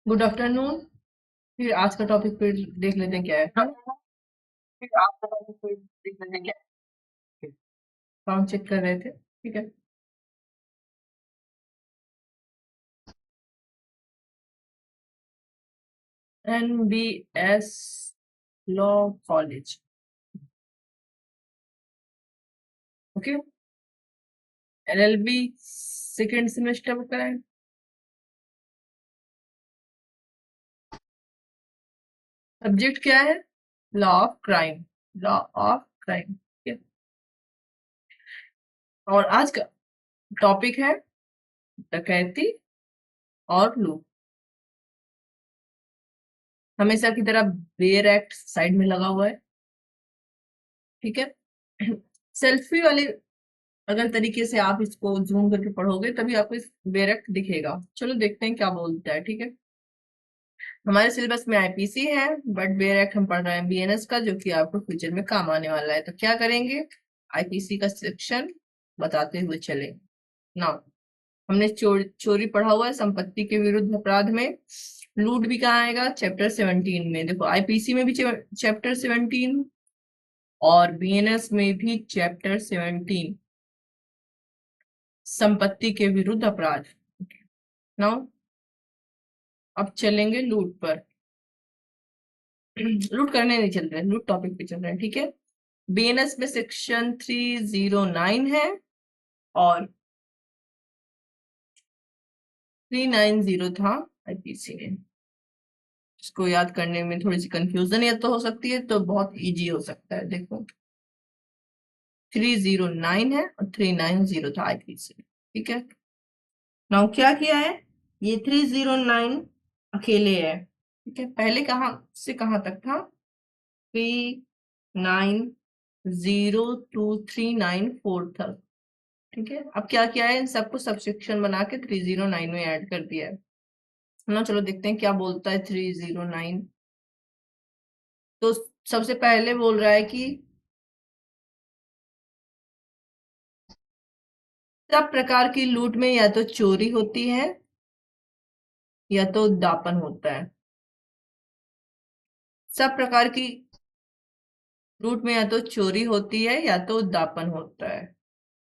Good afternoon. फिर आज का टॉपिक फिर देख लेते हैं क्या है। साउंड चेक कर रहे थे, ठीक है। NBS law college, okay. LLB second semester का है। सब्जेक्ट क्या है? Law of crime. Law of crime, ठीक है। और आज का टॉपिक है डकैती और लूट। हमेशा की तरह बेयर एक्ट साइड में लगा हुआ है, ठीक है। सेल्फी वाले अगर तरीके से आप इसको जूम करके पढ़ोगे तभी आपको इस डायरेक्ट दिखेगा। चलो देखते हैं क्या बोलता है, ठीक है। हमारे सिलेबस में आईपीसी है, बट डायरेक्ट हम पढ़ रहे हैं बीएनएस का, जो कि आपको फ्यूचर में काम आने वाला है। तो क्या करेंगे, आईपीसी का सेक्शन बताते हुए चले ना। हमने चोरी पढ़ा हुआ है, संपत्ति के विरुद्ध अपराध में। लूट भी कहाँ आएगा? चैप्टर 17 में। देखो आईपीसी में भी चैप्टर 17 और बीएनएस में भी चैप्टर 17, संपत्ति के विरुद्ध अपराध। नाउ अब चलेंगे लूट पर। लूट करने नहीं चल रहे, लूट टॉपिक पे चल रहे हैं, ठीक है। बीएनएस में सेक्शन 309 है और 390 था आईपीसी में। इसको याद करने में थोड़ी सी कंफ्यूजन या तो हो सकती है, तो बहुत इजी हो सकता है। देखो 309 है और 390 था आईपीसी, ठीक है। नाउ क्या किया है, ये 309 अकेले है, ठीक है। पहले कहाँ से कहाँ तक था? 390 टू 394 तक, ठीक है। अब क्या किया है, इन सबको सबसेक्शन बना के 309 में ऐड कर दिया है ना। चलो देखते हैं क्या बोलता है 309। तो सबसे पहले बोल रहा है कि सब प्रकार की लूट में या तो चोरी होती है या तो उद्यापन होता है। सब प्रकार की लूट में या तो चोरी होती है या तो उद्यापन होता है।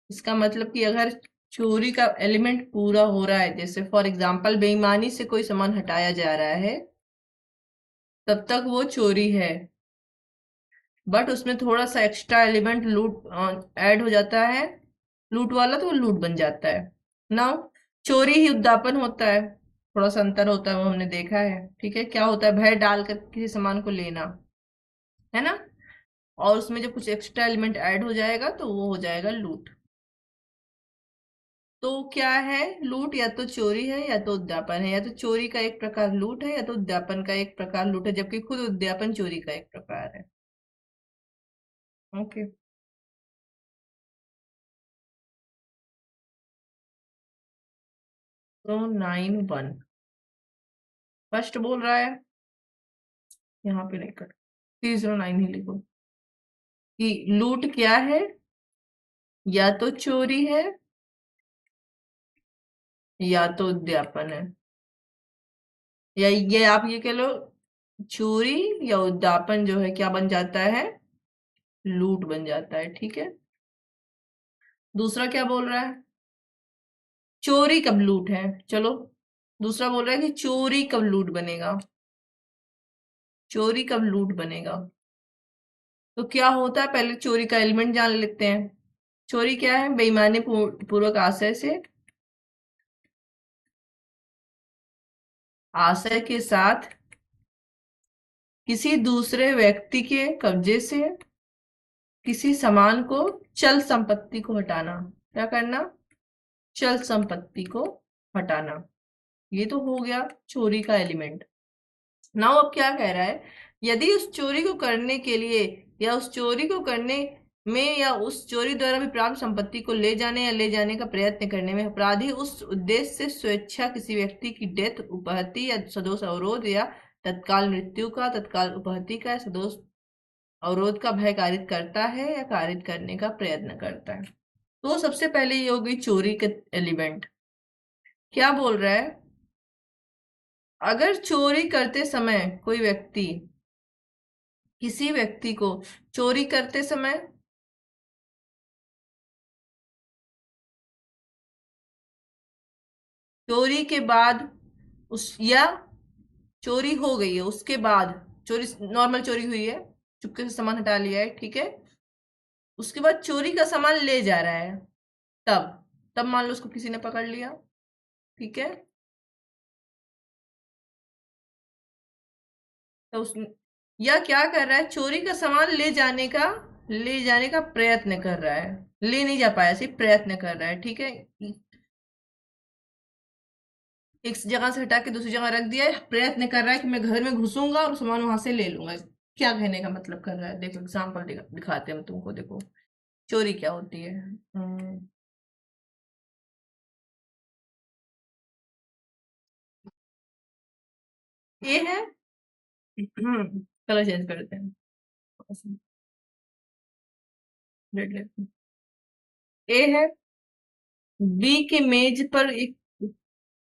इसका मतलब कि अगर चोरी का एलिमेंट पूरा हो रहा है, जैसे फॉर एग्जांपल बेईमानी से कोई सामान हटाया जा रहा है, तब तक वो चोरी है। बट उसमें थोड़ा सा एक्स्ट्रा एलिमेंट लूट ऐड हो जाता है, लूट वाला, तो वो लूट बन जाता है ना। चोरी ही उद्यापन होता है, थोड़ा सा अंतर होता है, वो हमने देखा है, ठीक है। क्या होता है, भय डालकर किसी सामान को लेना, है ना। और उसमें जब कुछ एक्स्ट्रा एलिमेंट ऐड हो जाएगा तो वो हो जाएगा लूट। तो क्या है, लूट या तो चोरी है या तो उद्यापन है। या तो चोरी का एक प्रकार लूट है या तो उद्यापन का एक प्रकार लूट है, जबकि खुद उद्यापन चोरी का एक प्रकार है, ओके। तो 91 फर्स्ट बोल रहा है, यहाँ पे लिखकर 309 ही लिखो, कि लूट क्या है, या तो चोरी है या तो उद्यापन है। या ये आप ये कह लो, चोरी या उद्यापन जो है क्या बन जाता है, लूट बन जाता है, ठीक है। दूसरा क्या बोल रहा है, चोरी कब लूट है। चलो दूसरा बोल रहा है कि चोरी कब लूट बनेगा, चोरी कब लूट बनेगा। तो क्या होता है, पहले चोरी का एलिमेंट जान लेते हैं। चोरी क्या है, बेईमानी पूर्वक आशय से, आशय के साथ किसी दूसरे व्यक्ति के कब्जे से किसी सामान को, चल संपत्ति को हटाना। क्या करना, चल संपत्ति को हटाना। ये तो हो गया चोरी का एलिमेंट। नाउ अब क्या कह रहा है, यदि उस चोरी को करने के लिए या उस चोरी को करने में या उस चोरी द्वारा भी प्राप्त संपत्ति को ले जाने या ले जाने का प्रयत्न करने में अपराधी उस उद्देश्य से स्वेच्छा किसी व्यक्ति की डेथ, उपहति या सदोष अवरोध या तत्काल मृत्यु का, तत्काल उपहति का या सदोष अवरोध का भय कारित करता है या कारित करने का प्रयत्न करता है। तो सबसे पहले ये होगी चोरी के एलिमेंट। क्या बोल रहा है, अगर चोरी करते समय कोई व्यक्ति किसी व्यक्ति को चोरी करते समय चोरी के बाद उस या चोरी हो गई है उसके बाद, चोरी नॉर्मल चोरी हुई है, चुपके से सामान हटा लिया है, ठीक है, उसके बाद चोरी का सामान ले जा रहा है, तब तब मान लो उसको किसी ने पकड़ लिया, ठीक है, तो उस या क्या कर रहा है, चोरी का सामान ले जाने का प्रयत्न कर रहा है, ले नहीं जा पाया, सिर्फ प्रयत्न कर रहा है, ठीक है, एक जगह से हटा के दूसरी जगह रख दिया है, प्रयत्न कर रहा है कि मैं घर में घुसूंगा और सामान वहां से ले लूंगा। क्या कहने का मतलब कर रहा है, देखो एग्जाम्पल दिखाते हैं हम तुमको, देखो चोरी क्या होती है। ये है, कलर चेंज कर देते हैं, रेड लेते हैं। ए है, बी की मेज पर एक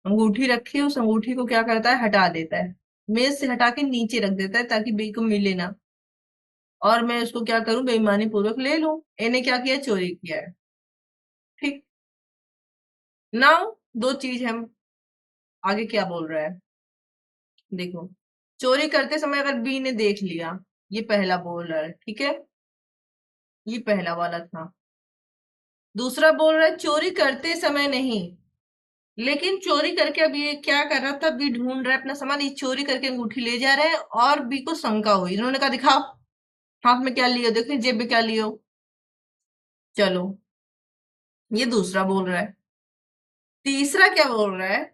अंगूठी रखी है, उस अंगूठी को क्या करता है, हटा देता है, मेज से हटा के नीचे रख देता है ताकि बी को मिले ना, और मैं उसको क्या करूं, बेईमानी पूर्वक ले लूं। ए ने क्या किया, चोरी किया है, ठीक। नाउ दो चीज हम आगे क्या बोल रहा है, देखो, चोरी करते समय अगर बी ने देख लिया, ये पहला बोल रहा है, ठीक है, ये पहला वाला था। दूसरा बोल रहा है चोरी करते समय नहीं, लेकिन चोरी करके अब ये क्या कर रहा था, बी ढूंढ रहा है अपना सामान, ये चोरी करके अंगूठी ले जा रहा है, और बी को शंका हुई, इन्होंने कहा दिखाओ हाथ में क्या लियो, देखो जेब में क्या लियो, चलो, ये दूसरा बोल रहा है। तीसरा क्या बोल रहा है,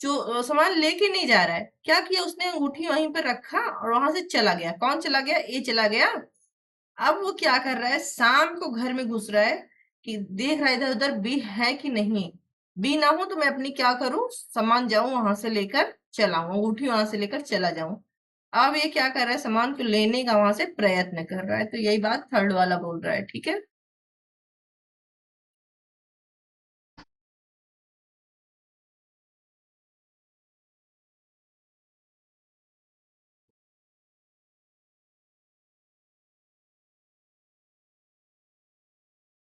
जो सामान लेके नहीं जा रहा है, क्या किया उसने, अंगूठी वहीं पर रखा और वहां से चला गया, कौन चला गया, ए चला गया। अब वो क्या कर रहा है, शाम को घर में घुस रहा है कि देख रहा है इधर उधर बी है कि नहीं, बी ना हो तो मैं अपनी क्या करूं, सामान जाऊं वहां से लेकर चला आऊं, अंगूठी वहां से लेकर चला जाऊं। अब ये क्या कर रहा है, सामान को लेने का वहां से प्रयत्न कर रहा है, तो यही बात थर्ड वाला बोल रहा है, ठीक है।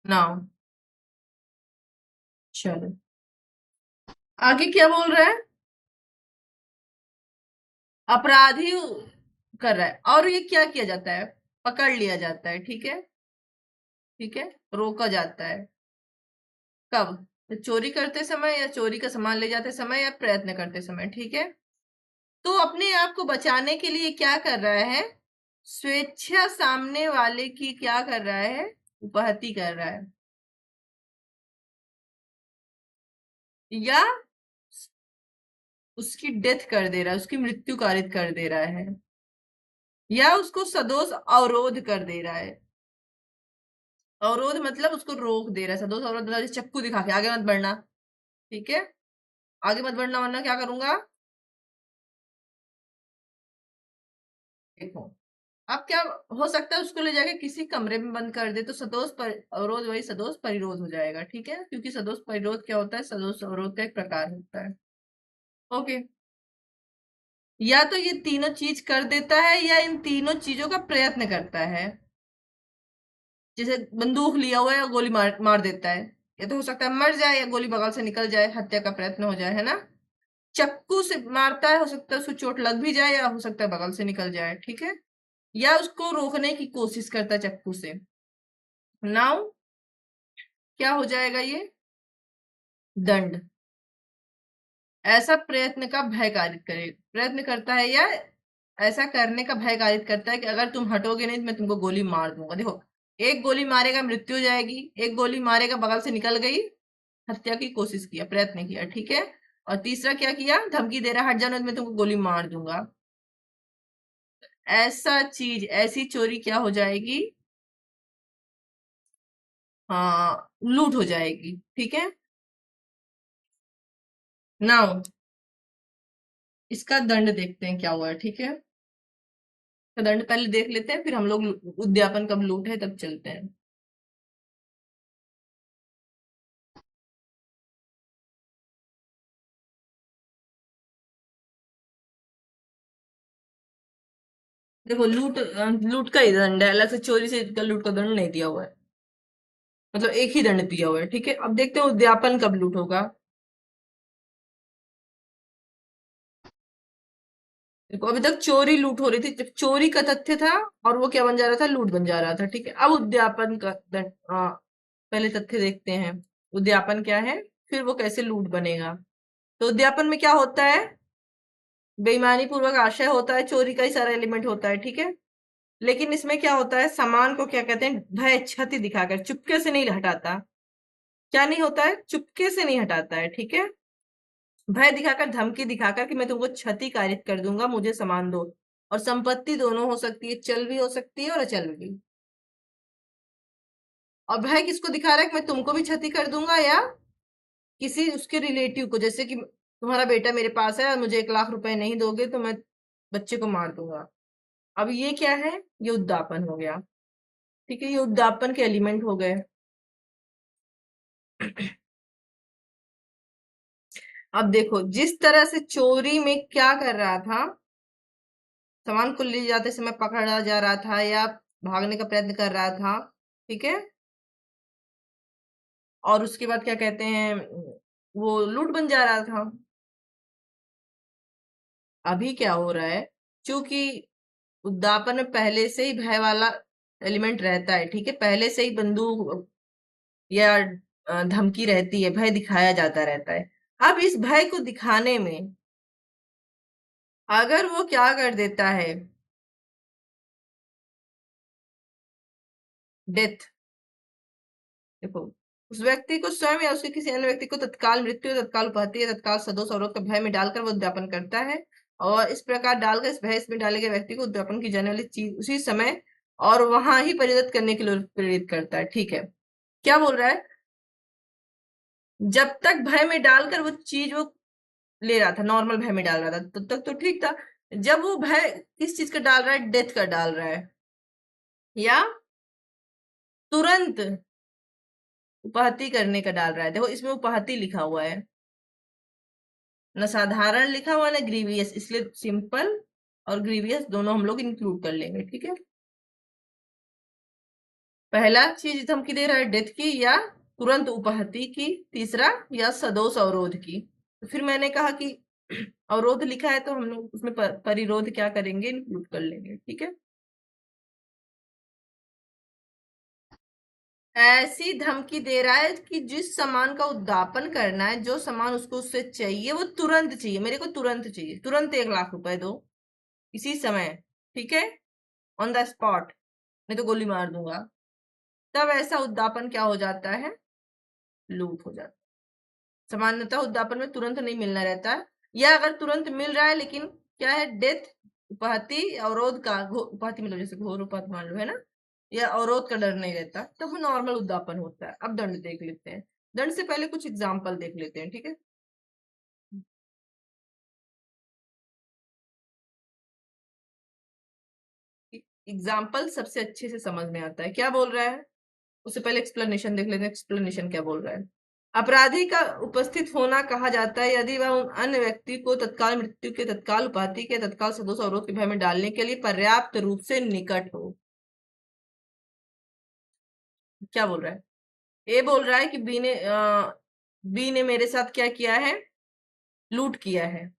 ना, चलो आगे क्या बोल रहा है, अपराधी कर रहा है और ये क्या किया जाता है, पकड़ लिया जाता है, ठीक है, ठीक है, रोका जाता है, कब, तो चोरी करते समय या चोरी का सामान ले जाते समय या प्रयत्न करते समय, ठीक है। तो अपने आप को बचाने के लिए क्या कर रहा है, स्वेच्छा सामने वाले की क्या कर रहा है, उपहति कर रहा है, या उसकी डेथ कर दे रहा है, उसकी मृत्यु कारित कर दे रहा है, या उसको सदोष अवरोध कर दे रहा है। अवरोध मतलब उसको रोक दे रहा है, सदोष अवरोध मतलब जैसे चक्कू दिखा के आगे मत बढ़ना, ठीक है, आगे मत बढ़ना वरना क्या करूंगा, देखो, अब क्या हो सकता है, उसको ले जाके किसी कमरे में बंद कर दे तो सदोष पर अवरोध वही सदोष परिरोध हो जाएगा, ठीक है, क्योंकि सदोष परिरोध क्या होता है, सदोष अवरोध का एक प्रकार होता है, ओके। या तो ये तीनों चीज कर देता है या इन तीनों चीजों का प्रयत्न करता है, जैसे बंदूक लिया हुआ है और गोली मार मार देता है, ये तो हो सकता है मर जाए या गोली बगल से निकल जाए, हत्या का प्रयत्न हो जाए, है ना। चाकू से मारता है, हो सकता है उसको चोट लग भी जाए या हो सकता है बगल से निकल जाए, ठीक है, या उसको रोकने की कोशिश करता है चाकू से। नाउ क्या हो जाएगा ये, दंड, ऐसा प्रयत्न का भय कारित करे, प्रयत्न करता है या ऐसा करने का भय कारित करता है कि अगर तुम हटोगे नहीं तो मैं तुमको गोली मार दूंगा, देखो, एक गोली मारेगा मृत्यु हो जाएगी, एक गोली मारेगा बगल से निकल गई, हत्या की कोशिश किया, प्रयत्न किया, ठीक है, और तीसरा क्या किया, धमकी दे रहा हट जाना तो मैं तुमको गोली मार दूंगा, ऐसा चीज ऐसी चोरी क्या हो जाएगी, हाँ लूट हो जाएगी, ठीक है। नाउ इसका दंड देखते हैं क्या हुआ है, ठीक है, तो दंड पहले देख लेते हैं, फिर हम लोग उद्यापन कब लूट है तब चलते हैं। देखो लूट का ही दंड है, अलग से चोरी से का लूट का दंड नहीं दिया हुआ है, मतलब एक ही दंड दिया हुआ है। ठीक है, अब देखते हैं उद्यापन कब लूट होगा। देखो अभी तक चोरी लूट हो रही थी, जब चोरी का तथ्य था और वो क्या बन जा रहा था, लूट बन जा रहा था। ठीक है, अब उद्यापन का दंड, पहले तथ्य देखते हैं उद्यापन क्या है, फिर वो कैसे लूट बनेगा। तो उद्यापन में क्या होता है, बेईमानी पूर्वक आशय होता है, चोरी का ही सारा एलिमेंट होता है। ठीक है, लेकिन इसमें क्या होता है, सामान को क्या कहते हैं, भय क्षति दिखाकर, चुपके से नहीं हटाता। क्या नहीं होता है, चुपके से नहीं हटाता है। ठीक है, भय दिखाकर, धमकी दिखाकर कि मैं तुमको क्षति कारित कर दूंगा, मुझे सामान दो। और संपत्ति दोनों हो सकती है, चल भी हो सकती है और अचल भी। और भय किसको दिखा रहा है, कि मैं तुमको भी क्षति कर दूंगा, या किसी उसके रिलेटिव को, जैसे कि तुम्हारा बेटा मेरे पास है और मुझे 1 लाख रुपए नहीं दोगे तो मैं बच्चे को मार दूंगा। अब ये क्या है, ये उद्दापन हो गया। ठीक है, ये उद्दापन के एलिमेंट हो गए। अब देखो, जिस तरह से चोरी में क्या कर रहा था, सामान को ले जाते समय पकड़ा जा रहा था या भागने का प्रयत्न कर रहा था। ठीक है, और उसके बाद क्या कहते हैं, वो लूट बन जा रहा था। अभी क्या हो रहा है, क्योंकि उद्दापन में पहले से ही भय वाला एलिमेंट रहता है। ठीक है, पहले से ही बंदूक या धमकी रहती है, भय दिखाया जाता रहता है। अब इस भय को दिखाने में अगर वो क्या कर देता है, डेथ, देखो उस व्यक्ति को स्वयं या उसके किसी अन्य व्यक्ति को तत्काल मृत्यु, तत्काल उपाधि या तत्काल सदोष अवरोध का भय में डालकर वो उद्यापन करता है। और इस प्रकार डालकर इस भय इसमें डाले गए व्यक्ति को उद्यापन की जाने वाली चीज उसी समय और वहां ही परिणत करने के लिए प्रेरित करता है। ठीक है, क्या बोल रहा है, जब तक भय में डालकर वो चीज वो ले रहा था, नॉर्मल भय में डाल रहा था, तब तक तो ठीक था। जब वो भय किस चीज का डाल रहा है, डेथ का डाल रहा है, या तुरंत उपहति करने का डाल रहा है, देखो इसमें उपहति लिखा हुआ है, न साधारण लिखा हुआ ना ग्रीवियस, इसलिए सिंपल और ग्रीवियस दोनों हम लोग इंक्लूड कर लेंगे। ठीक है, पहला चीज धमकी दे रहा है डेथ की या तुरंत उपहति की, तीसरा या सदोष अवरोध की। तो फिर मैंने कहा कि अवरोध लिखा है तो हम लोग उसमें परिरोध क्या करेंगे, इंक्लूड कर लेंगे। ठीक है, ऐसी धमकी दे रहा है कि जिस सामान का उद्दापन करना है, जो सामान उसको उससे चाहिए वो तुरंत चाहिए, मेरे को तुरंत चाहिए, तुरंत 1 लाख रुपए दो, इसी समय। ठीक है, ऑन द स्पॉट, नहीं तो गोली मार दूंगा। तब ऐसा उद्दापन क्या हो जाता है, लूट हो जाता है। सामान्यतः उद्दापन में तुरंत नहीं मिलना रहता है, या अगर तुरंत मिल रहा है लेकिन क्या है, डेथ, उपहति, अवरोध का, उपहति मतलब जैसे घोर उपहति मान लो है ना, या अवरोध का डर नहीं रहता, तब वो नॉर्मल उद्दापन होता है। अब दंड देख लेते हैं, दंड से पहले कुछ एग्जाम्पल देख लेते हैं। ठीक है, एग्जाम्पल सबसे अच्छे से समझ में आता है क्या बोल रहा है। उससे पहले एक्सप्लेनेशन देख लेते हैं, एक्सप्लेनेशन क्या बोल रहा है। अपराधी का उपस्थित होना कहा जाता है यदि वह उन अन्य व्यक्ति को तत्काल मृत्यु के, तत्काल उपाधि के, तत्काल सदोष अवरोध के भय में डालने के लिए पर्याप्त रूप से निकट हो। क्या बोल रहा है, ए बोल रहा है कि बी ने मेरे साथ क्या किया है, लूट किया है।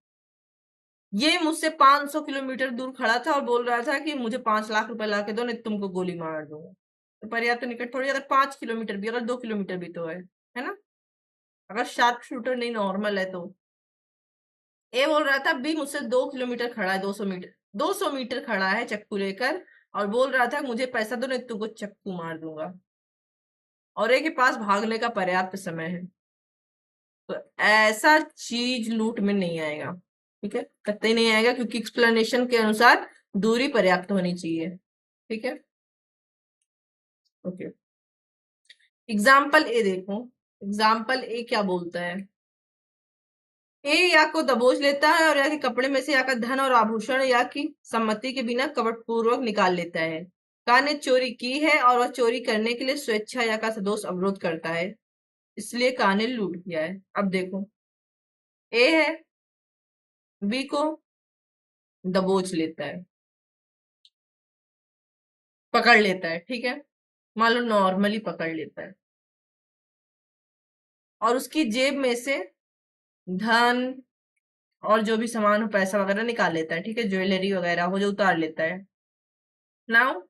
ये मुझसे 500 किलोमीटर दूर खड़ा था और बोल रहा था कि मुझे 5 लाख रुपए ला के दो, नहीं तो तुमको गोली मार दूंगा। तो पर्याप्त निकट थोड़ी, अगर 5 किलोमीटर भी, अगर 2 किलोमीटर भी तो है ना, अगर शार्प शूटर नहीं नॉर्मल है तो। ए बोल रहा था बी मुझसे 2 किलोमीटर खड़ा है, 200 मीटर, 200 मीटर खड़ा है चक्कू लेकर, और बोल रहा था मुझे पैसा दो नहीं तो तुमको चक्कू मार दूंगा। और ए के पास भागने का पर्याप्त समय है। तो ऐसा चीज लूट में नहीं आएगा। ठीक है, कतई नहीं आएगा, क्योंकि एक्सप्लेनेशन के अनुसार दूरी पर्याप्त होनी चाहिए। ठीक है, ओके। एग्जाम्पल ए देखो, एग्जाम्पल ए क्या बोलता है, ए या को दबोच लेता है और या के कपड़े में से या का धन और आभूषण या की सम्मति के बिना कपट पूर्वक निकाल लेता है। का ने चोरी की है और वह चोरी करने के लिए स्वेच्छा या का सदोष अवरोध करता है, इसलिए का ने लूट किया है। अब देखो, ए है, बी को दबोच लेता है, पकड़ लेता है, ठीक है, मान लो नॉर्मली पकड़ लेता है और उसकी जेब में से धन और जो भी सामान हो, पैसा वगैरह निकाल लेता है, ठीक है, ज्वेलरी वगैरह वो जो उतार लेता है। नाउ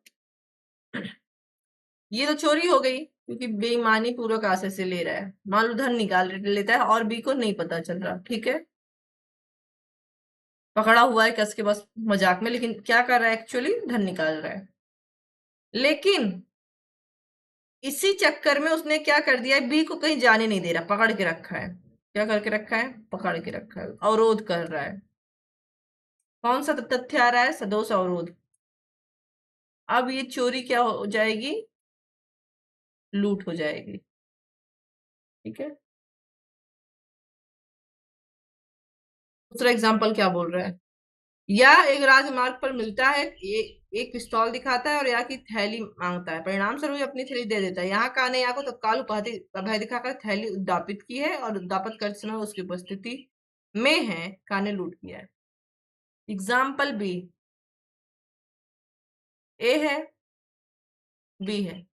ये तो चोरी हो गई क्योंकि बेईमानी पूर्वक आशय से ले रहा है। मान लो धन निकाल लेता है और बी को नहीं पता चल रहा, ठीक है, पकड़ा हुआ है कस के बस मजाक में, लेकिन क्या कर रहा है, एक्चुअली धन निकाल रहा है। लेकिन इसी चक्कर में उसने क्या कर दिया है, बी को कहीं जाने नहीं दे रहा, पकड़ के रखा है। क्या करके रखा है, पकड़ के रखा है, अवरोध कर रहा है। कौन सा तथ्य आ रहा है, सदोष अवरोध। अब ये चोरी क्या हो जाएगी, लूट हो जाएगी, ठीक है। दूसरा एग्जाम्पल क्या बोल रहा है, या एक राजमार्ग पर मिलता है, एक पिस्तौल दिखाता है और या की थैली मांगता है, परिणाम स्वरूप ये अपनी थैली दे देता है। यहाँ का ने या को तत्काल भय दिखाकर थैली उद्दापित की है और उद्दापित करते समय उसकी उपस्थिति में है, का ने लूट किया है। एग्जाम्पल बी, ए है, बी है।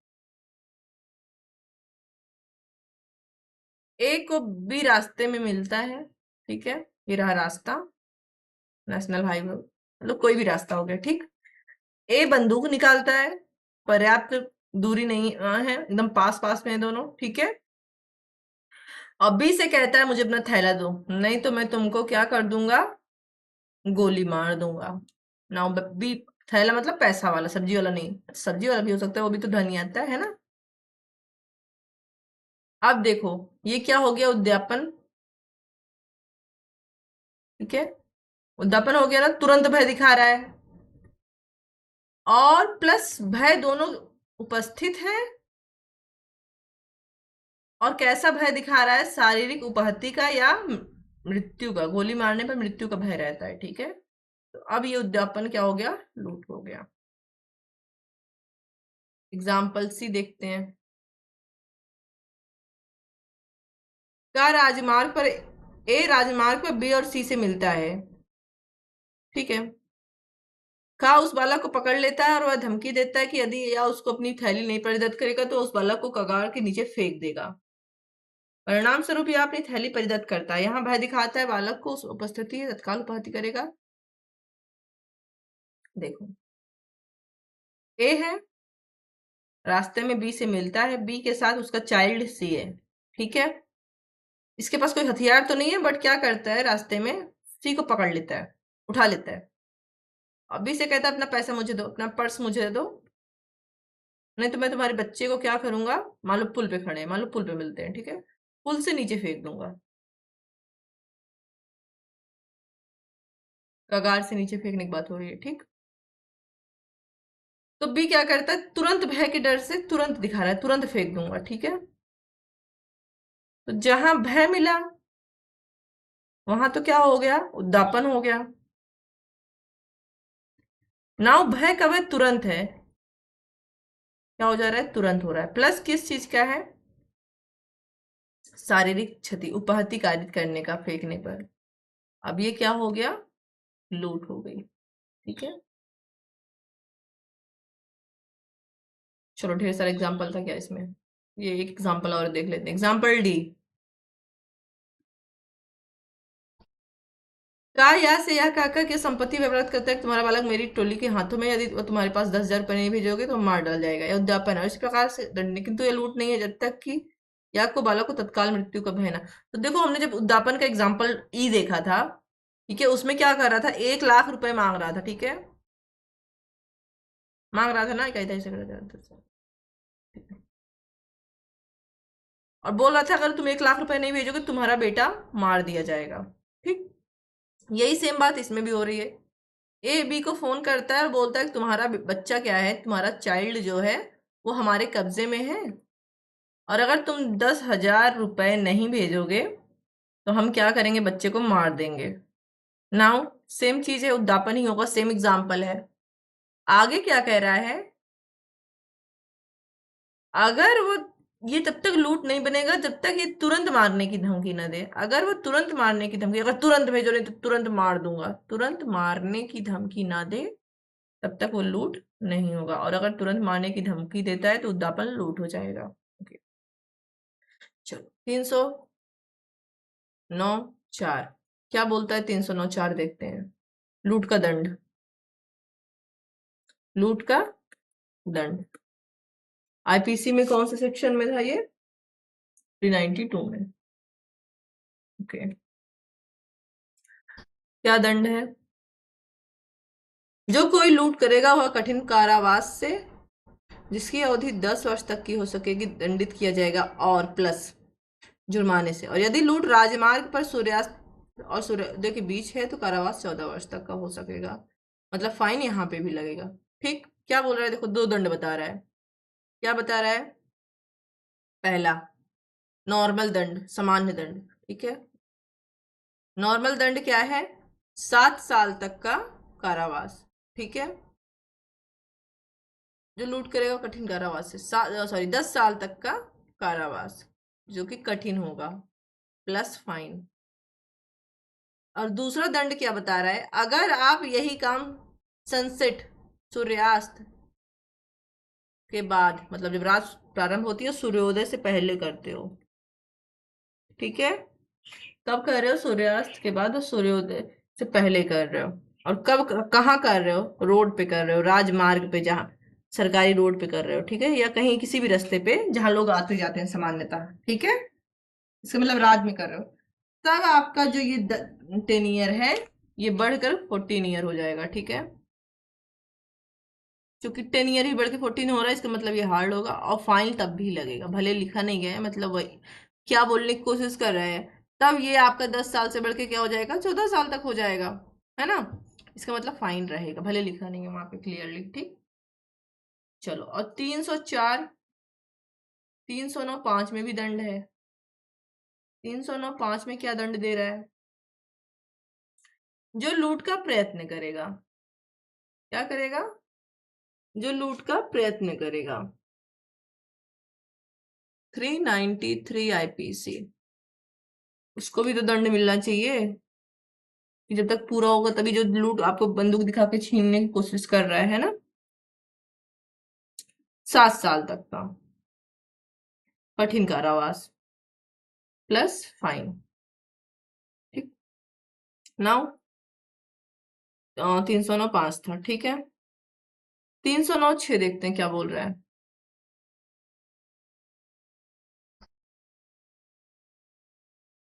ए को बी रास्ते में मिलता है, ठीक है, ये रहा रास्ता, नेशनल हाईवे, मतलब कोई भी रास्ता हो गया, ठीक। ए बंदूक निकालता है, पर्याप्त दूरी नहीं है, एकदम पास पास में है दोनों, ठीक है। और बी से कहता है मुझे अपना थैला दो, नहीं तो मैं तुमको क्या कर दूंगा, गोली मार दूंगा। नाउ बी, थैला मतलब पैसा वाला, सब्जी वाला नहीं, सब्जी वाला भी हो सकता है, वो भी तो धन ही आता है ना। अब देखो ये क्या हो गया, उद्यापन, ठीक है, उद्यापन हो गया ना, तुरंत भय दिखा रहा है और प्लस भय दोनों उपस्थित है। और कैसा भय दिखा रहा है, शारीरिक उपहति का या मृत्यु का, गोली मारने पर मृत्यु का भय रहता है, ठीक है। तो अब ये उद्यापन क्या हो गया, लूट हो गया। एग्जाम्पल सी देखते हैं। का राजमार्ग पर ए राजमार्ग पर बी और सी से मिलता है, ठीक है। का उस बालक को पकड़ लेता है और वह धमकी देता है कि यदि या उसको अपनी थैली नहीं परिधत करेगा तो उस बालक को कगार के नीचे फेंक देगा। परिणाम स्वरूप यह अपनी थैली परिधत करता है। यहाँ भय दिखाता है, बालक को उस उपस्थिति तत्काल उपहति करेगा। देखो ए है, रास्ते में बी से मिलता है, बी के साथ उसका चाइल्ड सी है, ठीक है। इसके पास कोई हथियार तो नहीं है, बट क्या करता है, रास्ते में सी को पकड़ लेता है, उठा लेता है। अब बी से कहता है अपना पैसा मुझे दो, अपना पर्स मुझे दो, नहीं तो मैं तुम्हारे बच्चे को क्या करूंगा, मान लो पुल पे खड़े हैं, मान लो पुल पे मिलते हैं, ठीक है, पुल से नीचे फेंक दूंगा, कगार से नीचे फेंकने की बात हो रही है, ठीक। तो बी क्या करता है, तुरंत भय के डर से तुरंत दिखा रहा है, तुरंत फेंक दूंगा, ठीक है। तो जहां भय मिला वहां तो क्या हो गया, उद्दापन हो गया। नाउ भय कब है, तुरंत है, क्या हो जा रहा है, तुरंत हो रहा है। प्लस किस चीज का है, शारीरिक क्षति, उपहति कारित करने का फेंकने पर। अब ये क्या हो गया, लूट हो गई, ठीक है। चलो ढेर सारा एग्जाम्पल था क्या इसमें, ये एक एग्जाम्पल और देख लेते हैं। एग्जाम्पल डी, का या से यह कहकर के संपत्ति व्यवहार करता है कि तुम्हारा बालक मेरी टोली के हाथों में, यदि वो तुम्हारे पास 10,000 रुपए नहीं भेजोगे तो मार डाल जाएगा, यह उद्यापन है, इस प्रकार से दंडनीय, किंतु यह लूट नहीं है जब तक कि या को बालक को तत्काल मृत्यु का भय ना। तो देखो हमने जब उद्यापन का एग्जाम्पल ई देखा था, ठीक है, उसमें क्या कर रहा था, 1,00,000 रुपए मांग रहा था, ठीक है, मांग रहा था ना, इकाई से और बोल रहा था अगर तुम 1,00,000 रुपए नहीं भेजोगे तुम्हारा बेटा मार दिया जाएगा, ठीक। यही सेम बात इसमें भी हो रही है। ए बी को फोन करता है और बोलता है कि तुम्हारा बच्चा क्या है, तुम्हारा चाइल्ड जो है वो हमारे कब्जे में है और अगर तुम 10,000 रुपए नहीं भेजोगे तो हम क्या करेंगे, बच्चे को मार देंगे। नाउ सेम चीज है, उद्दापन ही होगा, सेम एग्जाम्पल है। आगे क्या कह रहा है, अगर वो, ये तब तक लूट नहीं बनेगा जब तक ये तुरंत मारने की धमकी ना दे। अगर वो तुरंत मारने की धमकी, अगर तुरंत भेजो नहीं तो तुरंत मार दूंगा, तुरंत मारने की धमकी ना दे तब तक वो लूट नहीं होगा, और अगर तुरंत मारने की धमकी देता है तो उद्यापन लूट हो जाएगा। ओके, चलो 309(4) क्या बोलता है? 309(4) देखते हैं। लूट का दंड, लूट का दंड आईपीसी में कौन से सेक्शन में था ये? 392 में। ओके, क्या दंड है? जो कोई लूट करेगा वह कठिन कारावास से, जिसकी अवधि 10 वर्ष तक की हो सकेगी, दंडित किया जाएगा, और प्लस जुर्माने से। और यदि लूट राजमार्ग पर सूर्यास्त और सूर्योदय के बीच है तो कारावास 14 वर्ष तक का हो सकेगा। मतलब फाइन यहाँ पे भी लगेगा। ठीक, क्या बोल रहा है? देखो, दो दंड बता रहा है। क्या बता रहा है? पहला, नॉर्मल दंड, सामान्य दंड। ठीक है, नॉर्मल दंड क्या है? 7 साल तक का कारावास। ठीक है, जो लूट करेगा कठिन कारावास से 10 साल तक का कारावास, जो कि कठिन होगा, प्लस फाइन। और दूसरा दंड क्या बता रहा है? अगर आप यही काम सनसेट, सूर्यास्त के बाद, मतलब जब रात प्रारंभ होती है सूर्योदय से पहले करते हो। ठीक है, कब कर रहे हो? सूर्यास्त के बाद और सूर्योदय से पहले कर रहे हो। और कब, कहाँ कर रहे हो? रोड पे कर रहे हो, राजमार्ग पे, जहाँ सरकारी रोड पे कर रहे हो। ठीक है, या कहीं किसी भी रास्ते पे जहां लोग आते जाते हैं सामान्यतः। ठीक है, इसका मतलब राज में कर रहे हो। तब आपका जो ये 10 ईयर है, ये बढ़कर 14 ईयर हो जाएगा। ठीक है, क्योंकि 10 ईयर ही बढ़ के 14 हो रहा है, इसका मतलब ये हार्ड होगा। और फाइन तब भी लगेगा, भले लिखा नहीं गया है, मतलब वही क्या बोलने की कोशिश कर रहे हैं। तब ये आपका 10 साल से बढ़ के क्या हो जाएगा? 14 साल तक हो जाएगा, है ना? इसका मतलब फाइन रहेगा, भले लिखा नहीं है वहां पे क्लियरली। ठीक, चलो, और 304, 309(5) में भी दंड है। 309(5) में क्या दंड दे रहा है? जो लूट का प्रयत्न करेगा, क्या करेगा? जो लूट का प्रयत्न करेगा। 393 आईपीसी, उसको भी तो दंड मिलना चाहिए, कि जब तक पूरा होगा तभी। जो लूट आपको बंदूक दिखा के छीनने की कोशिश कर रहा है ना, 7 साल तक का कठिन कारावास प्लस फाइन। ठीक, नाउ 309(5) था। ठीक है, 309(6) देखते हैं क्या बोल रहा है।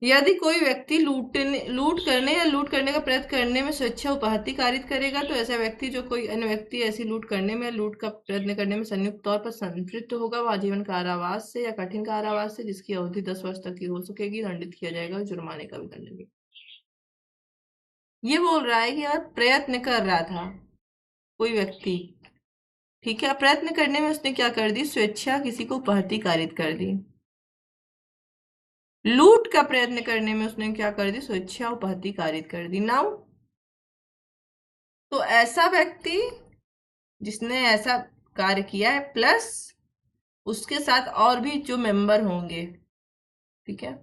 यदि कोई व्यक्ति लूट करने या लूट करने का प्रयत्न करने में स्वेच्छा उपहति कारित करेगा, तो ऐसा व्यक्ति, जो कोई अन्य व्यक्ति ऐसी लूट करने में, लूट का प्रयत्न करने में संयुक्त तौर पर संपृक्त होगा, वह आजीवन कारावास से या कठिन कारावास से, जिसकी अवधि 10 वर्ष तक की हो सकेगी, दंडित किया जाएगा, और जुर्माने का भी दंड भी। ये बोल रहा है कि यार प्रयत्न कर रहा था कोई व्यक्ति, ठीक है, प्रयत्न करने में उसने क्या कर दी? स्वेच्छा किसी को उपहति कारित कर दी। लूट का प्रयत्न करने में उसने क्या कर दी? स्वेच्छा उपहति कारित कर दी। नाउ, तो ऐसा व्यक्ति जिसने ऐसा कार्य किया है, प्लस उसके साथ और भी जो मेंबर होंगे, ठीक है,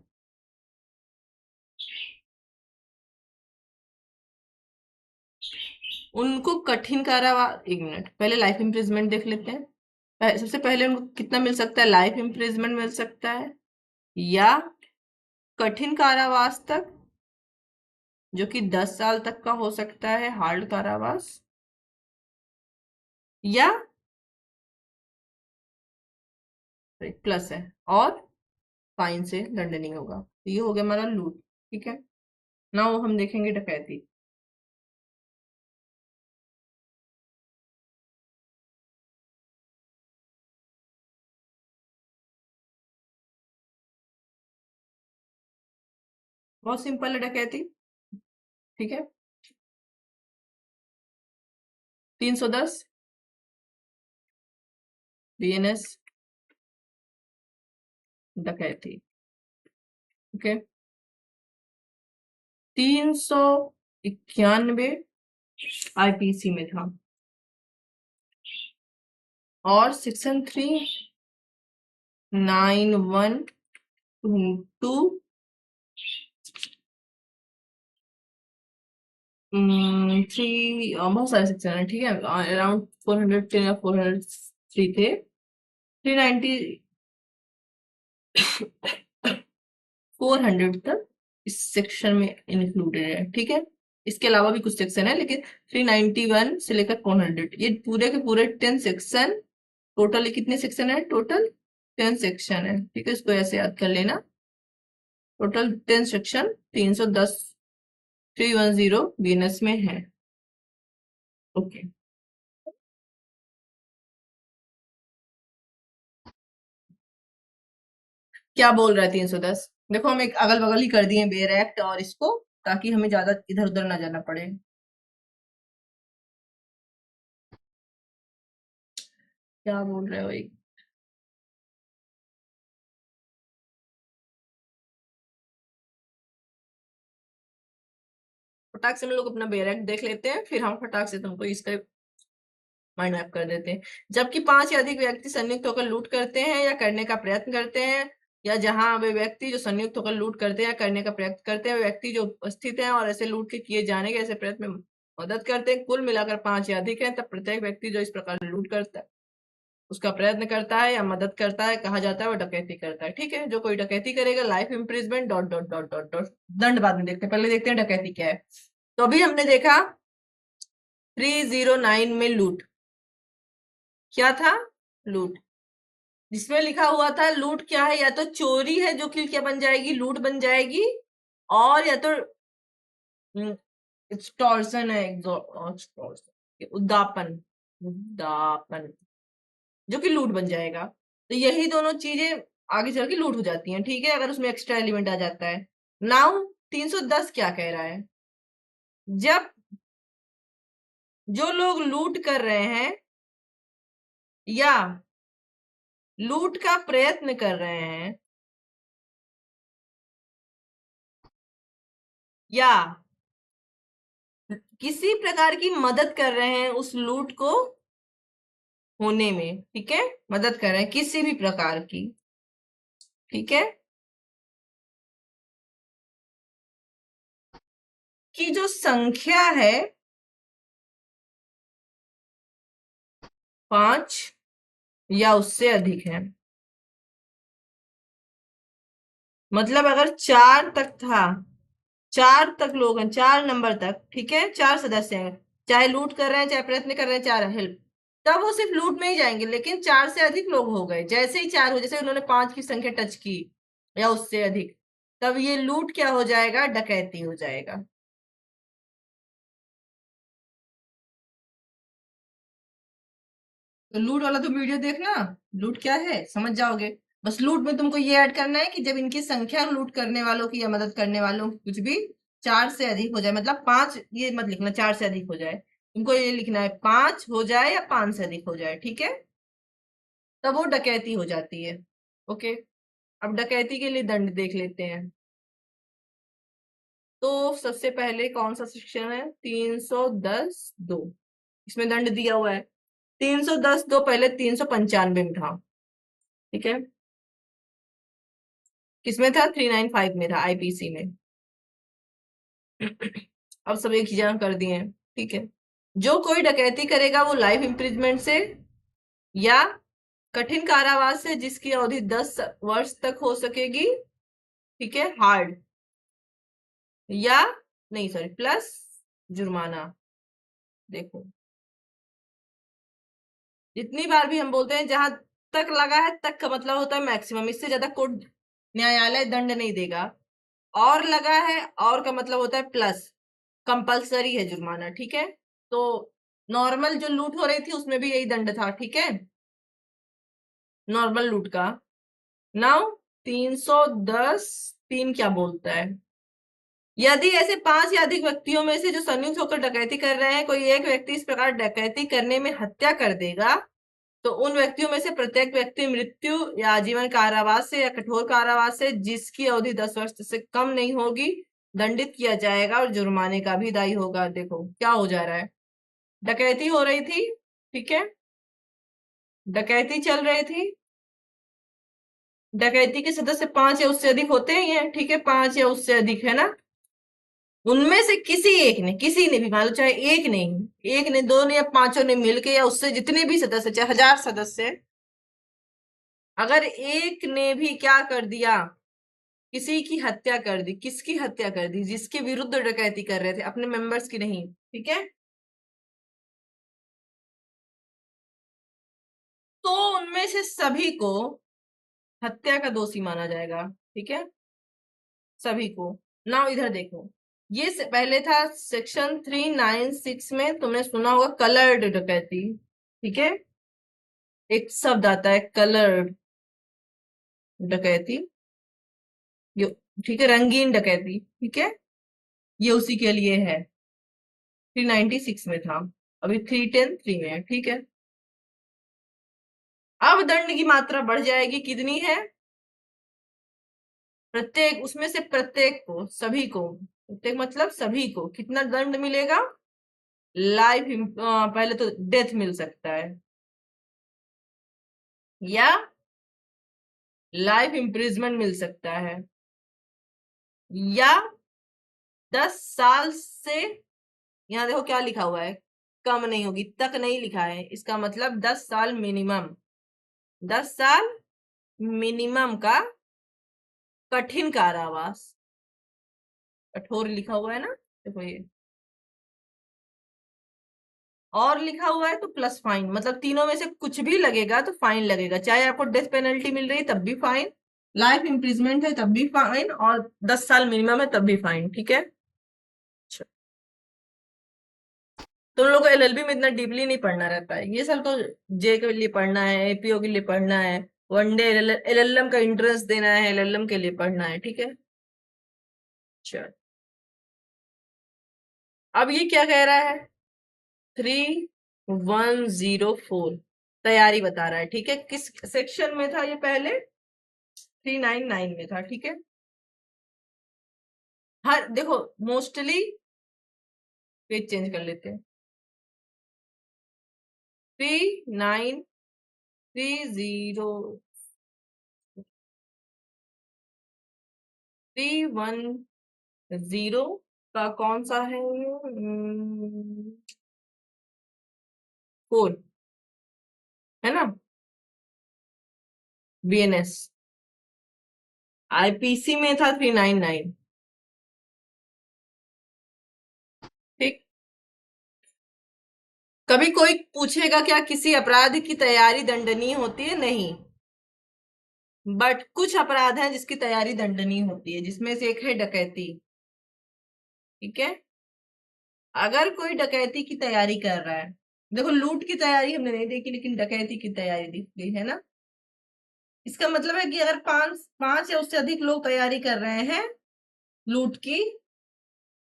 उनको कठिन कारावास, 1 मिनट पहले लाइफ इम्प्रिजमेंट देख लेते हैं। सबसे पहले उनको कितना मिल सकता है? लाइफ इम्प्रिजमेंट मिल सकता है, या कठिन कारावास तक, जो कि 10 साल तक का हो सकता है, हार्ड कारावास, या प्लस है, और फाइन से दंड नहीं होगा। तो ये हो गया हमारा लूट। ठीक है, ना वो हम देखेंगे डकैती। बहुत सिंपल है डकैती। ठीक है, 310 बीएनएस डकैती। ओके, 391 आईपीसी में था, और सेक्शन 391(2) थ्री, बहुत सारे सेक्शन है, ठीक है, अराउंड 410 या 403 थे, 390, 400 तक इस सेक्शन में इंक्लूडेड है, ठीक है। इसके अलावा भी कुछ सेक्शन है, लेकिन 391 से लेकर 400 ये पूरे के पूरे 10 सेक्शन। टोटल ये कितने सेक्शन है? टोटल 10 सेक्शन है, ठीक है, इसको ऐसे याद कर लेना। टोटल 10 सेक्शन 310, 310 बीएनएस में है। ओके, क्या बोल रहा है 310? देखो हम एक अगल बगल ही कर दिए बेयर एक्ट और इसको, ताकि हमें ज्यादा इधर उधर ना जाना पड़े। क्या बोल रहे हो एक? फटाक से हम लोग अपना बेयर एक्ट देख लेते हैं, फिर हम फटाक से तुमको इसका माइंड मैप कर देते हैं। जबकि 5 या अधिक व्यक्ति संयुक्त होकर लूट करते हैं या करने का प्रयत्न करते हैं, या जहां वे व्यक्ति जो संयुक्त होकर लूट करते हैं या करने का प्रयत्न करते हैं, वे व्यक्ति जो उपस्थित हैं और ऐसे लूट के किए जाने के ऐसे प्रयत्न में मदद करते हैं, कुल मिलाकर 5 या अधिक है, तब प्रत्येक व्यक्ति जो इस प्रकार लूट करता है, उसका प्रयत्न करता है या मदद करता है, कहा जाता है वो डकैती करता है, ठीक है। जो कोई डकैती करेगा, life imprisonment dot dot dot dot dot, दंड बाद में देखते हैं, पहले देखते हैं डकैती क्या है। तो अभी हमने देखा 309 में लूट क्या था? लूट, जिसमें लिखा हुआ था लूट क्या है, या तो चोरी है जो कि क्या बन जाएगी? लूट बन जाएगी, और या तो एक्सटॉर्शन है, उद्दापन, उद्दापन, जो कि लूट बन जाएगा। तो यही दोनों चीजें आगे चल के लूट हो जाती हैं, ठीक है, अगर उसमें एक्स्ट्रा एलिमेंट आ जाता है। नाउ 310 क्या कह रहा है? जब जो लोग लूट कर रहे हैं या लूट का प्रयत्न कर रहे हैं या किसी प्रकार की मदद कर रहे हैं उस लूट को होने में, ठीक है, मदद कर रहे हैं किसी भी प्रकार की, ठीक है, की जो संख्या है 5 या उससे अधिक है। मतलब अगर 4 तक था, 4 तक लोग हैं, 4 नंबर तक, ठीक है, 4 सदस्य हैं, चाहे लूट कर रहे हैं, चाहे प्रयत्न कर रहे हैं, चाहे हेल्प, तब वो सिर्फ लूट में ही जाएंगे। लेकिन 4 से अधिक लोग हो गए, जैसे ही 4 हो, जैसे उन्होंने 5 की संख्या टच की या उससे अधिक, तब ये लूट क्या हो जाएगा? डकैती हो जाएगा। तो लूट वाला तो वीडियो देखना, लूट क्या है समझ जाओगे। बस लूट में तुमको ये ऐड करना है कि जब इनकी संख्या लूट करने वालों की या मदद करने वालों की कुछ भी 4 से अधिक हो जाए, मतलब 5, ये मत लिखना 4 से अधिक हो जाए, तुमको ये लिखना है 5 हो जाए या 5 से अधिक हो जाए, ठीक है, तब वो डकैती हो जाती है। ओके, अब डकैती के लिए दंड देख लेते हैं। तो सबसे पहले कौन सा सेक्शन है? 310(2), इसमें दंड दिया हुआ है। 310(2) पहले 395 में था, ठीक है, किसमें था? 395 में था, आईपीसी में। अब सब एक ही जगह कर दिए हैं, ठीक है। जो कोई डकैती करेगा वो लाइफ इम्प्रिजमेंट से या कठिन कारावास से जिसकी अवधि 10 वर्ष तक हो सकेगी, ठीक है, हार्ड, या नहीं सॉरी प्लस जुर्माना। देखो, जितनी बार भी हम बोलते हैं जहां तक लगा है तक का मतलब होता है मैक्सिमम, इससे ज्यादा कोर्ट न्यायालय दंड नहीं देगा। और लगा है और का मतलब होता है प्लस, कंपलसरी है जुर्माना, ठीक है। तो नॉर्मल जो लूट हो रही थी उसमें भी यही दंड था, ठीक है, नॉर्मल लूट का। नाउ 310(3) क्या बोलता है? यदि ऐसे 5 या अधिक व्यक्तियों में से जो संयुक्त होकर डकैती कर रहे हैं, कोई एक व्यक्ति इस प्रकार डकैती करने में हत्या कर देगा, तो उन व्यक्तियों में से प्रत्येक व्यक्ति मृत्यु या आजीवन कारावास से या कठोर कारावास से जिसकी अवधि 10 वर्ष से कम नहीं होगी दंडित किया जाएगा और जुर्माने का भी दायी होगा। देखो क्या हो जा रहा है, डकैती हो रही थी, ठीक है, डकैती चल रही थी, डकैती के सदस्य 5 या उससे अधिक होते ही हैं, ठीक है, 5 या उससे अधिक है ना, उनमें से किसी ने भी, मान लो चाहे एक ने, दो ने या पांचों ने मिलके या उससे जितने भी सदस्य, चाहे 1000 सदस्य, अगर एक ने भी क्या कर दिया, किसी की हत्या कर दी, किसकी हत्या कर दी, जिसके विरुद्ध डकैती कर रहे थे, अपने मेंबर्स की नहीं, ठीक है, तो उनमें से सभी को हत्या का दोषी माना जाएगा, ठीक है, सभी को। ना इधर देखो, ये से पहले था सेक्शन 396 में, तुमने सुना होगा कलर्ड डकैती, ठीक है, एक शब्द आता है कलर्ड डकैती, ये, ठीक है, रंगीन डकैती, ठीक है, ये उसी के लिए है, 396 में था, अभी 310(3) में है, ठीक है। अब दंड की मात्रा बढ़ जाएगी, कितनी है, प्रत्येक, उसमें से प्रत्येक को, सभी को, प्रत्येक मतलब सभी को कितना दंड मिलेगा, लाइफ, पहले तो डेथ मिल सकता है, या लाइफ इम्प्रिजमेंट मिल सकता है, या 10 साल से, यहाँ देखो क्या लिखा हुआ है, कम नहीं होगी, तक नहीं लिखा है, इसका मतलब 10 साल मिनिमम, 10 साल मिनिमम का कठिन कारावास, कठोर लिखा हुआ है ना, देखो ये, और लिखा हुआ है तो प्लस फाइन, मतलब तीनों में से कुछ भी लगेगा तो फाइन लगेगा, चाहे आपको डेथ पेनल्टी मिल रही है तब भी फाइन, लाइफ इम्प्रिजमेंट है तब भी फाइन, और 10 साल मिनिमम है तब भी फाइन, ठीक है। अच्छा, तुम लोग को एलएलबी में इतना डीपली नहीं पढ़ना रहता है, ये सब तो जे के लिए पढ़ना है, एपीओ के लिए पढ़ना है, वनडे एलएलएम का एंट्रेंस देना है, एलएलएम के लिए पढ़ना है, ठीक है। चल, अब ये क्या कह रहा है, 3104 तैयारी बता रहा है, ठीक है, किस सेक्शन में था ये, पहले 399 में था, ठीक है। हर देखो, मोस्टली पेज चेंज कर लेते हैं, 3930, 310 का कौन सा है ये, 4 है ना, बीएनएस, आईपीसी में था 399, ठीक। कभी कोई पूछेगा क्या किसी अपराध की तैयारी दंडनीय होती है, नहीं, बट कुछ अपराध हैं जिसकी तैयारी दंडनीय होती है, जिसमें से एक है डकैती, ठीक है। अगर कोई डकैती की तैयारी कर रहा है, देखो लूट की तैयारी हमने नहीं देखी, लेकिन डकैती की तैयारी दिख गई है ना, इसका मतलब है कि अगर पांच पांच या उससे अधिक लोग तैयारी कर रहे हैं लूट की,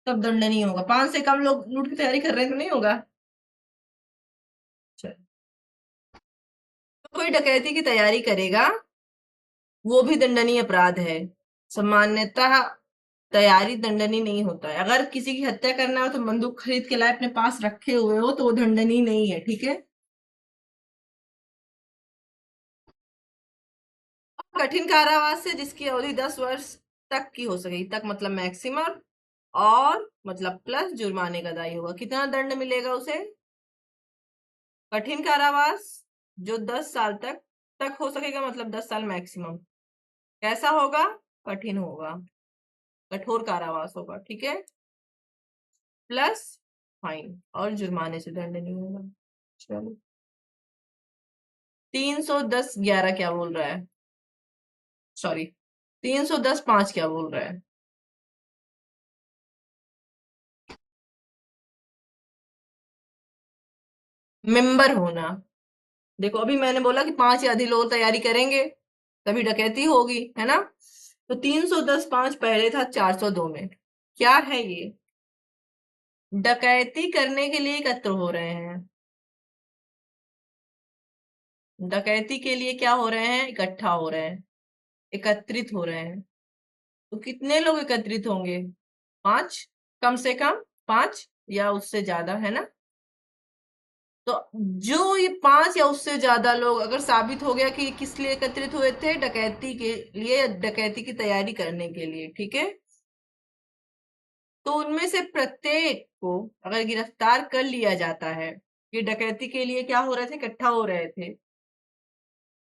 तब दंडनीय होगा, 5 से कम लोग लूट की तैयारी कर रहे हैं तो नहीं होगा। चलो, तो कोई डकैती की तैयारी करेगा, वो भी दंडनीय अपराध है, सामान्यतः तैयारी दंडनीय नहीं होता है, अगर किसी की हत्या करना हो तो बंदूक खरीद के लाए अपने पास रखे हुए हो तो वो दंडनीय नहीं है, ठीक है। कठिन कारावास से जिसकी अवधि 10 वर्ष तक की हो सके, तक मतलब मैक्सिमम, और मतलब प्लस जुर्माने का दायी होगा, कितना दंड मिलेगा उसे, कठिन कारावास जो 10 साल तक हो सकेगा, मतलब 10 साल मैक्सिमम, कैसा होगा, कठिन होगा, कठोर कारावास होगा, ठीक है, प्लस फाइन और जुर्माने से दंड नहीं होगा। चलो, 310(11) क्या बोल रहा है, सॉरी 310(5) क्या बोल रहा है, मेंबर होना, देखो अभी मैंने बोला कि 5 या अधिक लोग तैयारी करेंगे तभी डकैती होगी, है ना, तो 310(5) पहले था 402 में, क्या है ये, डकैती करने के लिए एकत्र हो रहे हैं, डकैती के लिए क्या हो रहे हैं, इकट्ठा हो रहे हैं, एकत्रित हो रहे हैं, तो कितने लोग एकत्रित होंगे, 5, कम से कम 5 या उससे ज्यादा, है ना, तो जो ये 5 या उससे ज्यादा लोग, अगर साबित हो गया कि किस लिए एकत्रित हुए थे, डकैती के लिए, डकैती की तैयारी करने के लिए, ठीक है, तो उनमें से प्रत्येक को अगर गिरफ्तार कर लिया जाता है, ये डकैती के लिए क्या हो रहे थे, इकट्ठा हो रहे थे,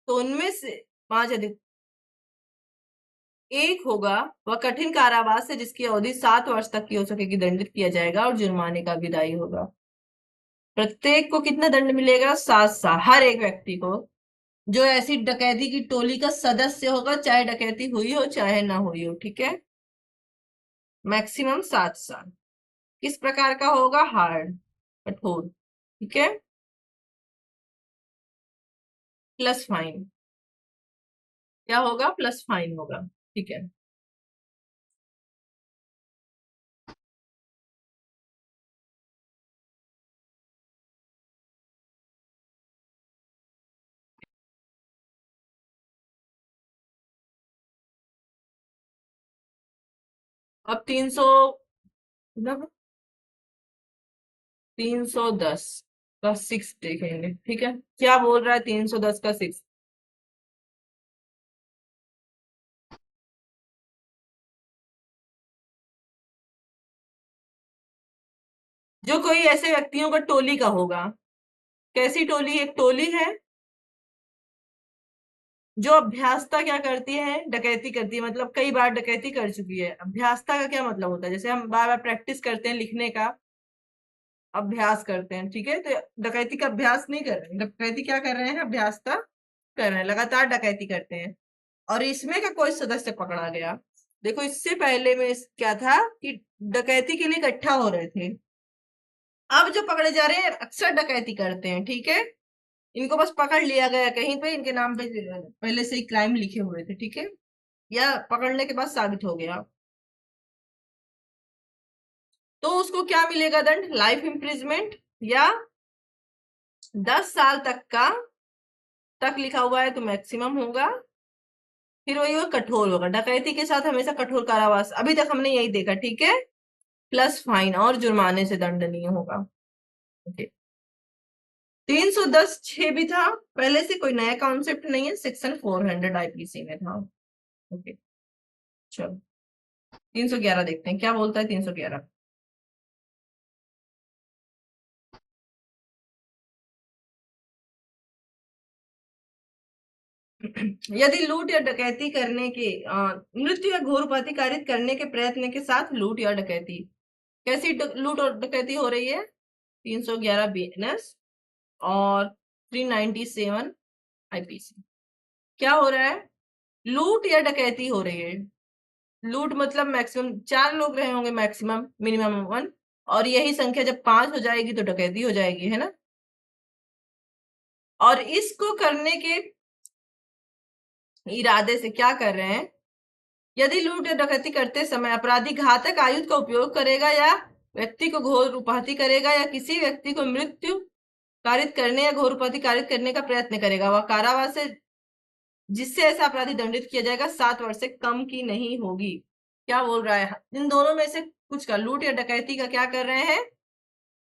तो उनमें से 5 अधिक एक होगा वह कठिन कारावास से जिसकी अवधि 7 वर्ष तक की हो सकेगी दंडित किया जाएगा और जुर्माने का भी दायी होगा। प्रत्येक को कितना दंड मिलेगा, 7 साल, हर एक व्यक्ति को जो ऐसी डकैती की टोली का सदस्य होगा, चाहे डकैती हुई हो चाहे ना हुई हो, ठीक है। मैक्सिमम 7 साल। किस प्रकार का होगा, हार्ड, कठोर, ठीक है, प्लस फाइन। क्या होगा, प्लस फाइन होगा, ठीक है। अब 300 मतलब 310 का 6 देखेंगे, ठीक है। क्या बोल रहा है 310 का 6? जो कोई ऐसे व्यक्तियों का टोली का होगा। कैसी टोली, एक टोली है जो अभ्यासता क्या करती है, डकैती करती है, मतलब कई बार डकैती कर चुकी है। अभ्यासता का क्या मतलब होता है, जैसे हम बार बार प्रैक्टिस करते हैं लिखने का, अभ्यास करते हैं, ठीक है। तो डकैती का अभ्यास नहीं कर रहे हैं, डकैती क्या कर रहे हैं, अभ्यासता कर रहे हैं, लगातार डकैती करते हैं। और इसमें का कोई सदस्य पकड़ा गया। देखो इससे पहले में क्या था कि डकैती के लिए इकट्ठा हो रहे थे। अब जो पकड़े जा रहे हैं अक्सर डकैती करते हैं, ठीक है। इनको बस पकड़ लिया गया कहीं पे, इनके नाम पे पहले से ही क्राइम लिखे हुए थे, ठीक है, या पकड़ने के बाद साबित हो गया, तो उसको क्या मिलेगा दंड, लाइफ इम्प्रिजमेंट या 10 साल तक का, तक लिखा हुआ है तो मैक्सिमम होगा। फिर वही वो कठोर होगा, डकैती के साथ हमेशा कठोर कारावास, अभी तक हमने यही देखा, ठीक है। प्लस फाइन और जुर्माने से दंडनीय होगा। ओके। 310(6) भी था पहले से, कोई नया कॉन्सेप्ट नहीं है, सेक्शन 400 आईपीसी में था। ओके, चलो 311 देखते हैं क्या बोलता है 311। यदि लूट या डकैती करने के मृत्यु या घोर उपाधि कारित करने के प्रयत्न के साथ लूट या डकैती, कैसी लूट और डकैती हो रही है, 311 बीएनएस और 397 आईपीसी। क्या हो रहा है, लूट या डकैती हो रही है। लूट मतलब मैक्सिमम 4 लोग रहे होंगे, मैक्सिमम मिनिमम 1, और यही संख्या जब 5 हो जाएगी तो डकैती हो जाएगी, है ना। और इसको करने के इरादे से क्या कर रहे हैं, यदि लूट या डकैती करते समय अपराधी घातक आयुध का उपयोग करेगा या व्यक्ति को घोर उपाधि करेगा या किसी व्यक्ति को मृत्यु कारित करने या घोर उपाधि कारित करने का प्रयत्न करेगा, वह कारावास से जिससे ऐसा अपराधी दंडित किया जाएगा 7 वर्ष से कम की नहीं होगी। क्या बोल रहा है, इन दोनों में से कुछ का, लूट या डकैती का क्या कर रहे हैं,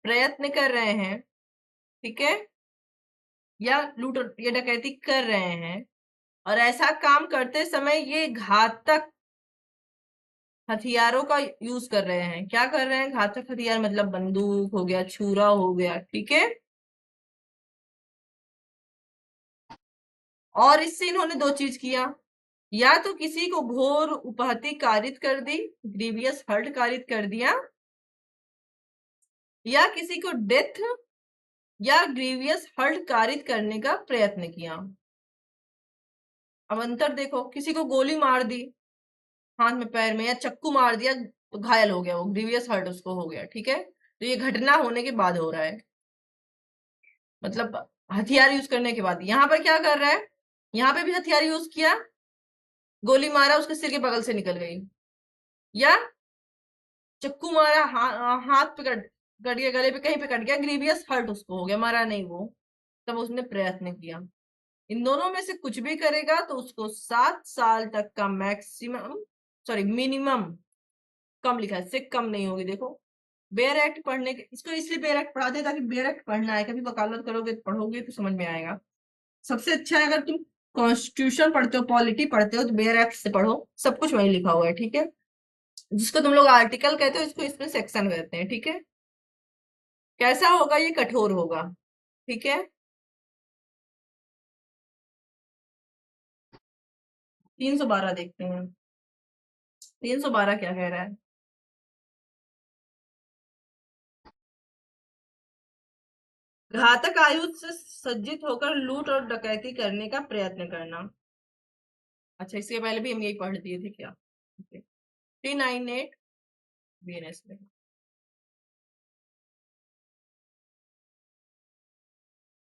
प्रयत्न कर रहे हैं, ठीक है, या लूट या डकैती कर रहे हैं, और ऐसा काम करते समय ये घातक हथियारों का यूज कर रहे हैं। क्या कर रहे हैं, घातक हथियार मतलब बंदूक हो गया, छुरा हो गया, ठीक है। और इससे इन्होंने दो चीज किया, या तो किसी को घोर उपाधि कारित कर दी, ग्रीवियस हर्ट कारित कर दिया, या किसी को डेथ या ग्रीवियस हर्ट कारित करने का प्रयत्न किया। अब अंतर देखो, किसी को गोली मार दी हाथ में पैर में, या चक्कू मार दिया तो घायल हो गया, वो ग्रीवियस हर्ट उसको हो गया, ठीक है। तो ये घटना होने के बाद हो रहा है, मतलब हथियार यूज करने के बाद। यहाँ पर क्या कर रहा है, यहाँ पे भी हथियार यूज किया, गोली मारा उसके सिर के बगल से निकल गई, या चक्कू मारा हाथ पे कट कट गया, गले पे कहीं पे कट गया, ग्रीवियस हर्ट उसको हो गया, मरा नहीं वो, तब उसने प्रयत्न किया। इन दोनों में से कुछ भी करेगा तो उसको 7 साल तक का मैक्सिमम, सॉरी मिनिमम, कम लिखा है, इससे कम नहीं होगी। देखो बेयर एक्ट पढ़ने के, इसको इसलिए बेयर एक्ट पढ़ाते हैं ताकि बेयर एक्ट पढ़ना है, कभी वकालत करोगे पढ़ोगे तो समझ में आएगा। सबसे अच्छा है अगर तुम कॉन्स्टिट्यूशन पढ़ते हो, पॉलिटी पढ़ते हो, तो बेयर एक्ट से पढ़ो, सब कुछ वही लिखा हुआ है, ठीक है। जिसको तुम लोग आर्टिकल कहते हो, इसको इसमें सेक्शन कहते हैं, ठीक है। कैसा होगा ये? कठोर होगा, ठीक है। 312 देखते हैं, 312 क्या कह रहा है। घातक आयुध से सज्जित होकर लूट और डकैती करने का प्रयत्न करना। अच्छा, इसके पहले भी हम यही पढ़ दिए थे क्या? 398 बीएनएस में।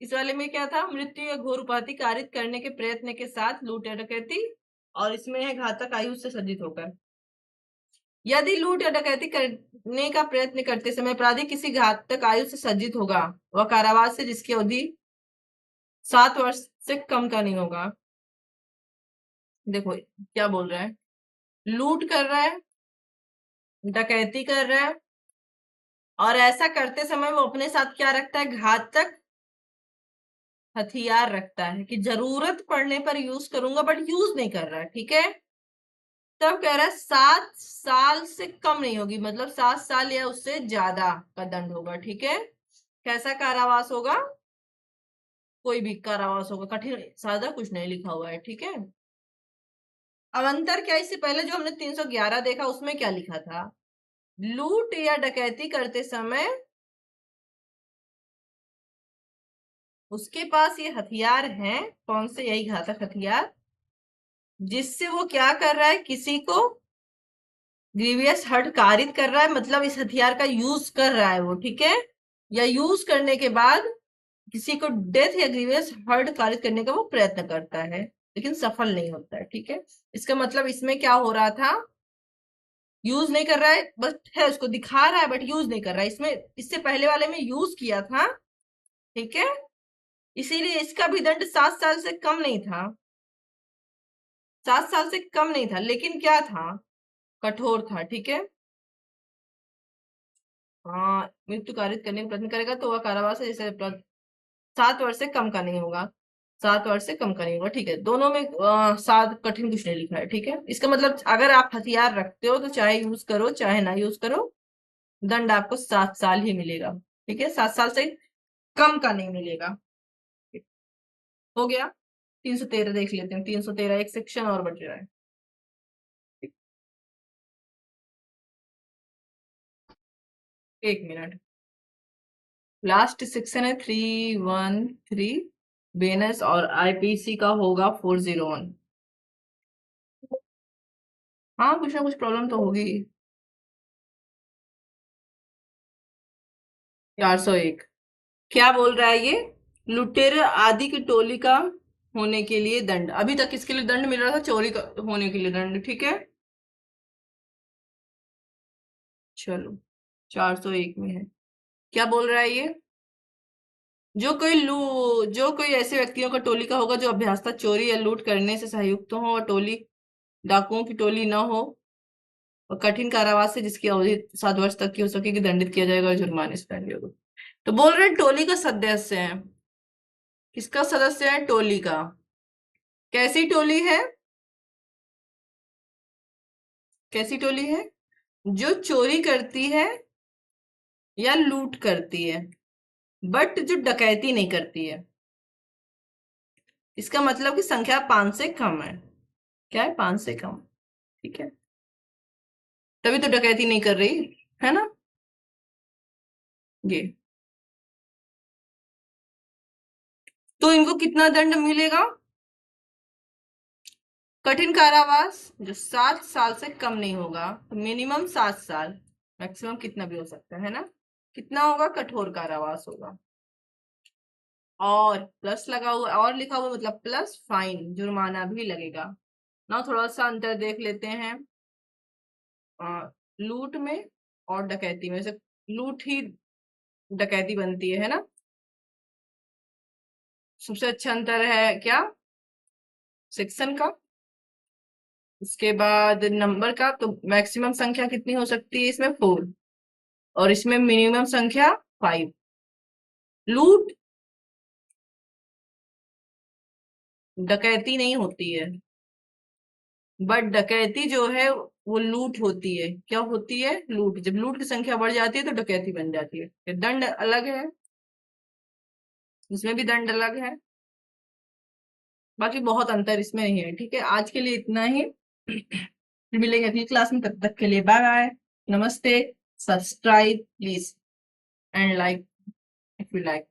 इस वाले में क्या था? मृत्यु या घोर उपाधि कारित करने के प्रयत्न के साथ लूट या डकैती, और इसमें है घातक आयुध से सज्जित होकर। यदि लूट या डकैती करने का प्रयत्न करते समय अपराधी किसी घातक आयु से सज्जित होगा, वह कारावास से जिसकी अवधि 7 वर्ष से कम का नहीं होगा। देखो क्या बोल रहा है, लूट कर रहा है, डकैती कर रहा है, और ऐसा करते समय वो अपने साथ क्या रखता है? घातक हथियार रखता है कि जरूरत पड़ने पर यूज करूंगा, बट यूज नहीं कर रहा है, ठीक है। तब कह रहा है 7 साल से कम नहीं होगी, मतलब 7 साल या उससे ज्यादा का दंड होगा, ठीक है। कैसा कारावास होगा? कोई भी कारावास होगा, कठिन सादा कुछ नहीं लिखा हुआ है, ठीक है। अब अंतर क्या, इससे पहले जो हमने 311 देखा उसमें क्या लिखा था? लूट या डकैती करते समय उसके पास ये हथियार हैं, कौन से? यही घातक हथियार, जिससे वो क्या कर रहा है? किसी को ग्रीवियस हर्ट कारित कर रहा है, मतलब इस हथियार का यूज कर रहा है वो, ठीक है। या यूज करने के बाद किसी को डेथ या ग्रीवियस हर्ट कारित करने का वो प्रयत्न करता है, लेकिन सफल नहीं होता है, ठीक है। इसका मतलब इसमें क्या हो रहा था? यूज नहीं कर रहा है, बस है उसको दिखा रहा है, बट यूज नहीं कर रहा है। इसमें इससे पहले वाले में यूज किया था, ठीक है। इसीलिए इसका भी दंड 7 साल से कम नहीं था, 7 साल से कम नहीं था, लेकिन क्या था? कठोर था, ठीक है। हाँ, मृत्यु कारित करने का प्रयत्न करेगा तो वह कारावास है, जैसे 7 वर्ष से कम का नहीं होगा, 7 वर्ष से कम का नहीं होगा, ठीक है। दोनों में सात कठिन कुछ नहीं लिखा है, ठीक है। इसका मतलब अगर आप हथियार रखते हो तो चाहे यूज करो चाहे ना यूज करो, दंड आपको 7 साल ही मिलेगा, ठीक है। 7 साल से कम का नहीं मिलेगा। हो गया। 313 देख लेते हैं, 313 एक सेक्शन और बच रहा है। 1 मिनट। लास्ट सेक्शन है 313, बीएनएस और आईपीसी का होगा 401। हाँ, कुछ ना कुछ प्रॉब्लम तो होगी। 401 क्या बोल रहा है ये? लुटेरे आदि की टोली का होने के लिए दंड। अभी तक किसके लिए दंड मिल रहा था? चोरी का होने के लिए दंड, ठीक है। चलो, 401 में है, क्या बोल रहा है ये? जो कोई ऐसे व्यक्तियों का टोली का होगा जो अभ्यासता चोरी या लूट करने से संयुक्त हो, और टोली डाकुओं की टोली न हो, और कठिन कारावास से जिसकी अवधि 7 वर्ष तक की हो सके कि दंडित किया जाएगा और जुर्माने से दंडित होगा। तो बोल रहे हैं टोली का सदस्य है। किसका सदस्य है? टोली का। कैसी टोली है? कैसी टोली है? जो चोरी करती है या लूट करती है, बट जो डकैती नहीं करती है। इसका मतलब कि संख्या 5 से कम है। क्या है? 5 से कम, ठीक है। तभी तो डकैती नहीं कर रही, है ना। ये तो इनको कितना दंड मिलेगा? कठिन कारावास जो 7 साल से कम नहीं होगा, तो मिनिमम 7 साल, मैक्सिमम कितना भी हो सकता है ना। कितना होगा? कठोर कारावास होगा। और प्लस लगा हुआ, और लिखा हुआ मतलब प्लस फाइन, जुर्माना भी लगेगा ना। थोड़ा सा अंतर देख लेते हैं लूट में और डकैती में से। लूट ही डकैती बनती है ना। सबसे अच्छा अंतर है क्या? सेक्शन का। उसके बाद नंबर का, तो मैक्सिमम संख्या कितनी हो सकती है इसमें? 4, और इसमें मिनिमम संख्या 5। लूट डकैती नहीं होती है, बट डकैती जो है वो लूट होती है। क्या होती है? लूट। जब लूट की संख्या बढ़ जाती है तो डकैती बन जाती है। ये दंड अलग है, इसमें भी दंड अलग है, बाकी बहुत अंतर इसमें नहीं है। ठीक है, आज के लिए इतना ही। फिर मिलेंगे अगली क्लास में, तब तक के लिए बाय बाय, नमस्ते। Subscribe please and like if you like.